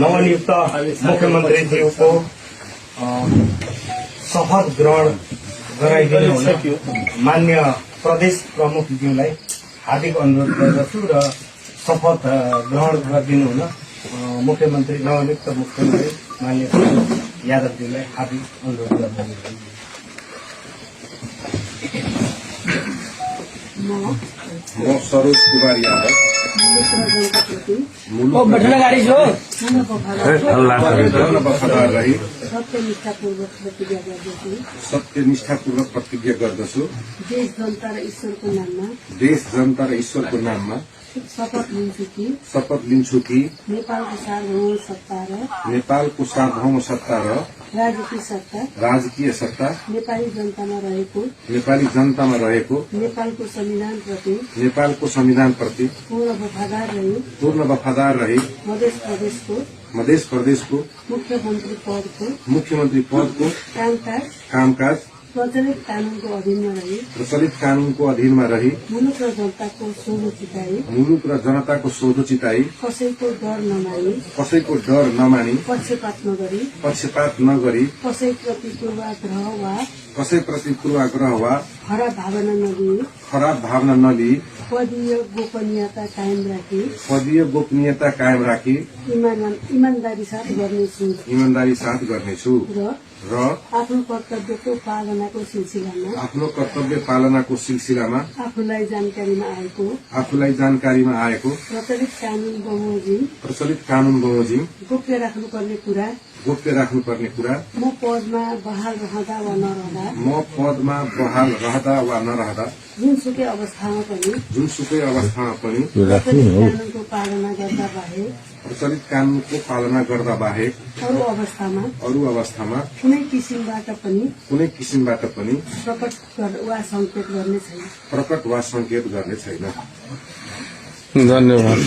नवनियुक्त मुख्यमन्त्रीज्यूको शपथ ग्रहण गराइदिनु हुन मान्य प्रदेश प्रमुखज्यूलाई हार्दिक अनुरोध गर्दछु र शपथ ग्रहण गरिदिनु हुन नवनियुक्त मुख्यमन्त्री मान्य यादवज्यूलाई हार्दिक अनुरोध गर्दछु। म सरोज कुमार यादव वफादार रही सत्यनिष्ठापूर्वक प्रतिज्ञा गर्दछु। देश जनता र ईश्वरको नाममा शपथ लिन्छु कि नेपालको सार्वभौम सत्ता र राजकीय सत्ता नेपाली जनतामा रहेको नेपालको संविधानप्रति पूर्ण वफादार रही मध्य प्रदेशको मुख्यमन्त्री पदको कामकाज प्रचलित कानूनको अधीनमा रही मुलुक र जनताको सोझो चिताई कसैको डर नमानी पक्षपात नगरी कसैप्रति पूर्वाग्रह वा खराब भावना नलिई पदीय गोपनीयता कायम राखी इमानदारी साथ गर्नेछु र आफ्नो कर्तव्य पालनाको सिलसिलामा आफूलाई जानकारीमा आएको प्रचलित कानून बमोजिम गोप्य राख्नुपर्ने कुरा म पदमा बहाल रहँदा वा नरहँदा जुनसुकै अवस्थामा पनि प्रचलित कानूनको पालना गर्दा बाहेक अरू अवस्थामा कुनै किसिमबाट पनि प्रकट वा संकेत गर्ने छैन। धन्यवाद।